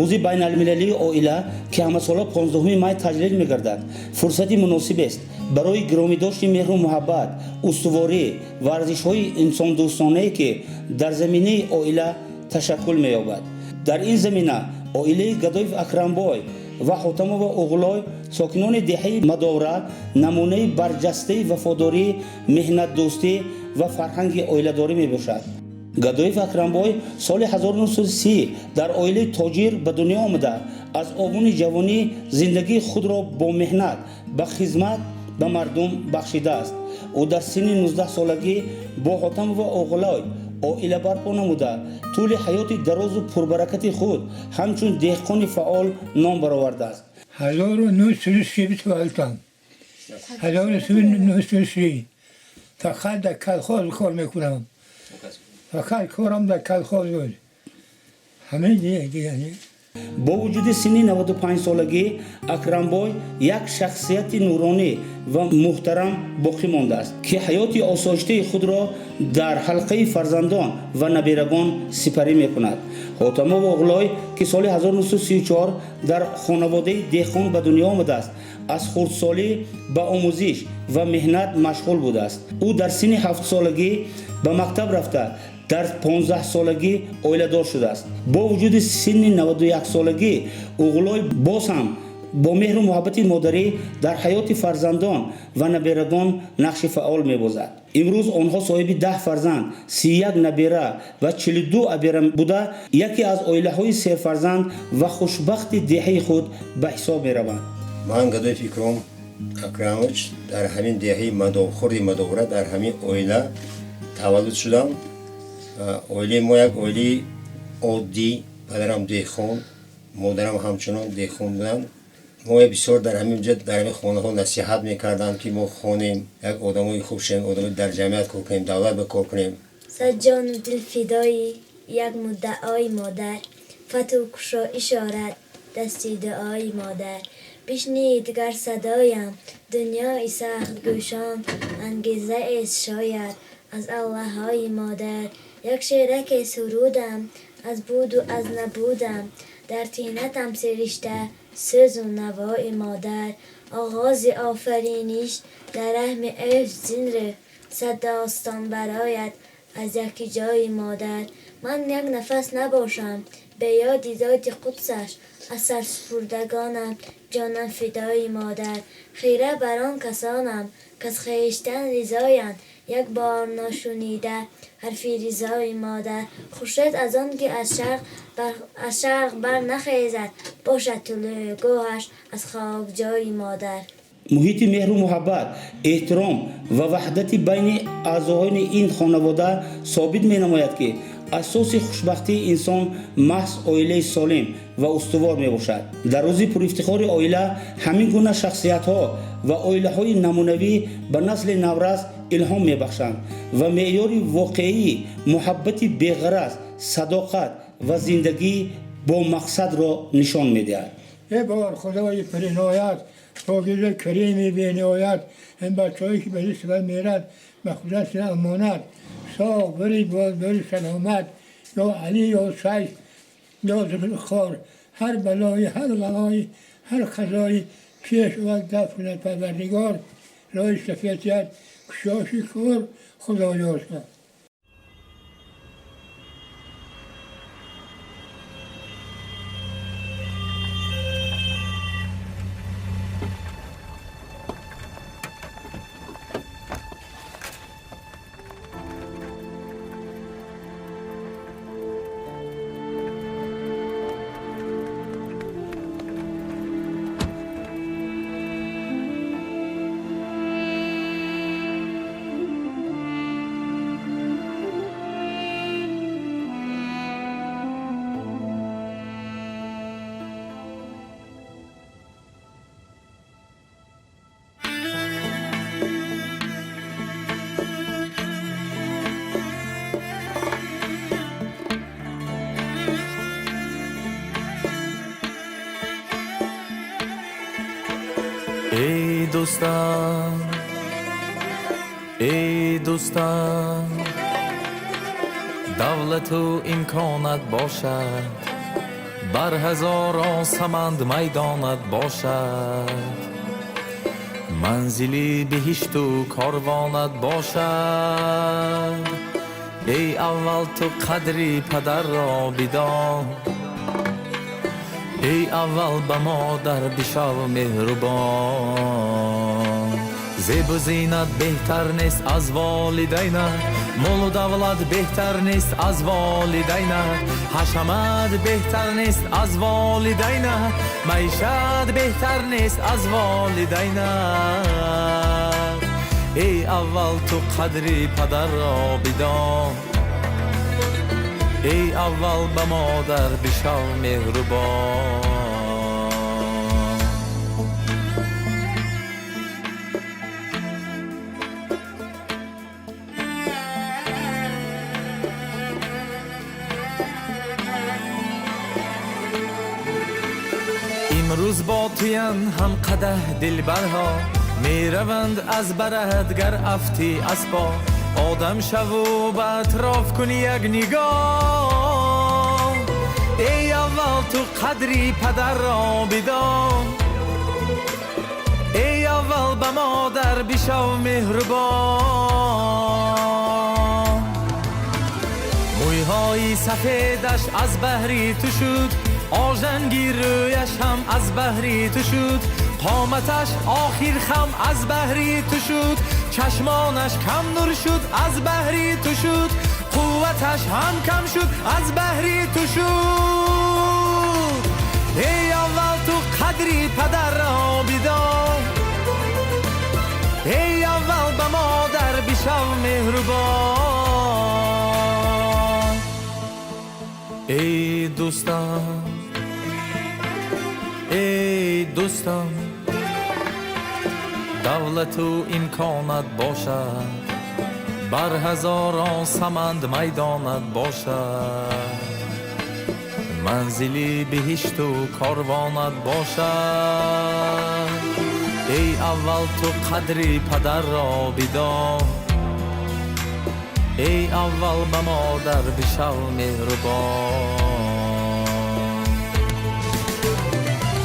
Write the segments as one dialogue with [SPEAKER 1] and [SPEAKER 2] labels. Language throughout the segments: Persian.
[SPEAKER 1] روز بین المللی اویلا که همه سالا 15 مای تجلیل می‌گردد فرصتی مناسب است برای گرامی داشت مهر و محبت استواری ورزش‌های انسان دوستانه‌ای که در زمینه اویلا تشکل می‌یابد. در این زمینه اویله گدایف اکرمبای و حاتم و اغلای ساکنان دهه مداوره نمونه برجسته وفاداری مهنت دوستی و فرهنگ اویله‌داری میباشد. گدایف اکرمبای سال 1930 در اویله تاجر به دنیا آمده از آغون جوانی زندگی خود را با مهنت به خدمت به مردم بخشیده است. او در سن 19 سالگی با حاتم و اغلای اویله برپا نموده طول حیات دراز و پربرکت خود همچون دهقان فعال نام برآورده است.
[SPEAKER 2] 1930 فقط در کلخاز کار میکنم. فقط کارم در کلخاز بود. همه دیگه
[SPEAKER 1] با وجود سن 95 سالگی اکرمبای یک شخصیت نورانی و محترم باقی مانده است که حیات آسایشته خود را در حلقه فرزندان و نبیرگان سپری میکند. حاتم و اغلای که سال 1934 در خانواده دهقان به دنیا آمده است از خردسالی به آموزش و مهنت مشغول بوده است. او در سن 7 سالگی به مکتب رفته در 15 سالگی اویله‌دار شده است. با وجود سن 91 سالگی اغلای باز هم با مهر و محبت مادری در حیات فرزندان و نبیرگان نقش فعال می‌بازد. امروز آنها صاحب 10 فرزند، 31 نبیره و 42 ابیره بوده یکی از اویله‌های سرفرزند و خوشبخت دهه خود به حساب می‌روند.
[SPEAKER 3] من گدای فکرم اکراموچ در همین دهه مداوره در همین اویله تولد شدم. اویله ما یک اویله عادی، پدرم دهقان، مادرم همچنان دهقان بودند. ما بسیار در همین جد در همین خانه ها نصیحت میکردند که ما خانیم یک آدمای خوب شیم، آدم در جمعیت کار کنیم، دولت به کار کنیم.
[SPEAKER 4] صد جان و دل فدای یک مدعای مادر، فتح و کشا اشارت دستی دعای مادر. بشنید گر صدایم دنیای سخت گوشان انگیزه است شاید از الله های مادر. یک شعرک سرودم از بود و از نبودم در طینتم سرشته سوز و نوای مادر. آغاز آفرینش در رحم عشق زنده صد داستان برایت از یکی جای مادر. من یک نفس نباشم به یاد ذات قدسش از سر سپردگانم جانم فدای مادر. خیره بران کسانم که از خویشتن رضایند یک بار نشنیده حرفی رضای مادر. خورشید از آن که از شرق بر نخیزد باشد طلوعگاهش از خاک جای مادر.
[SPEAKER 1] محیط مهر و محبت، احترام و وحدت بین اعضایان این خانواده ثابت می نماید که اساس خوشبختی انسان محض اویله سالم و استوار می باشد. در روز پر افتخار اویله همین گونه شخصیت ها و اویله های نمونوی به نسل نورس الهام می بخشند و معیار واقعی محبت بی‌غرض، صداقت و زندگی با مقصد را نشان می دهد.
[SPEAKER 2] یه بار خدای پرینایت پاکیزه کریمی بینایت این بچه‌هایی که به رسول میرد مخصوصا امانت ساق برید باز بری سلامت یا علی یا سیف یا زبر خار هر بلای هر غلای هر خزای پیش وقت دفع کند پروردگار رای شفیعت کشاشی کار خدایار شد.
[SPEAKER 5] ای دوستان ای دوستان دولت و امکانت باشد بر هزاران سمند میدانت باشد منزلی بهشت و کاروانت باشد ای اول تو قدری پدر را بدان ای اول به مادر بشو مهربان زیب و زینت بهتر نیست از والدینت مال و دولت بهتر نیست از والدینت حشمت بهتر نیست از والدینت معیشت بهتر نیست از والدینت ای اول تو قدری پدر را بدان ای اول به مادر بشو مهربان امروز با تویان هم قده دلبرها می روند از برهت گر افتی اسبا آدم شو به اطراف کنی یک نگاه ای اول تو قدری پدر را بدان ای اول به مادر بشو مهربان مویهای سفیدش از بهری تو شد آژنگی رویش هم از بهری تو شد قامتش آخر خم از بهری تو شد چشمانش کم نور شد از بهری تو شد قوتش هم کم شد از بهری تو شد ای اول تو قدری پدر را بدان ای اول به مادر بشو مهربان ای دوستان ای دوستان دولت و امکانت باشد بر هزاران سمند میدانت باشد منزلی بهشت و کاروانت باشد ای اول تو قدری پدر را بدان ای اول به مادر بشو مهربان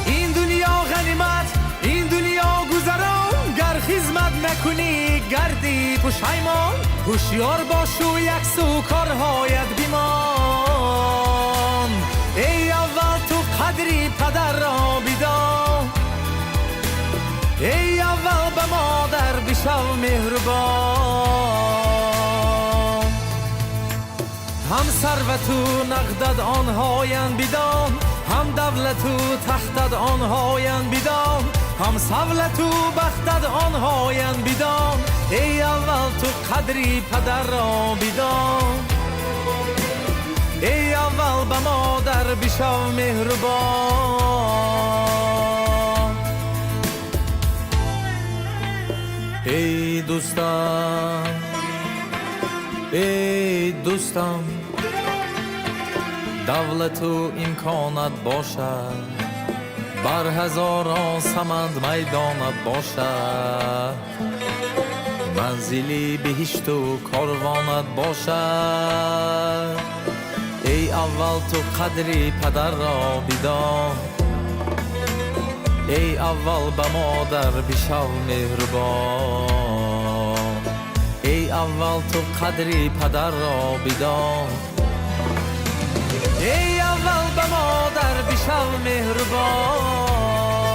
[SPEAKER 5] این دنیا غنیمت این دنیا گذران گر خدمت نکنی گردی پشیمان هوشیار باش و یک سو کارهایت بیمان ای اول تو قدری پدر را بدان ای اول به مادر بشو مهربان هم ثروت و نقدت آنهایان بدان هم دولت و تختت آنهایان بدان هم سولت و بختت آنهایان بدان ای اول تو قدری پدر را بدان ای اول به مادر بشو مهربان ای دوستان ای دوستان دولت و امکانت باشد بر هزاران سمند میدانت باشد منزلی بهشت و کاروانت باشد ای اول تو قدری پدر را بدان ای اول به مادر بشو مهربان ای اول تو قدری پدر را بدان ای اول به مادر بشو مهربان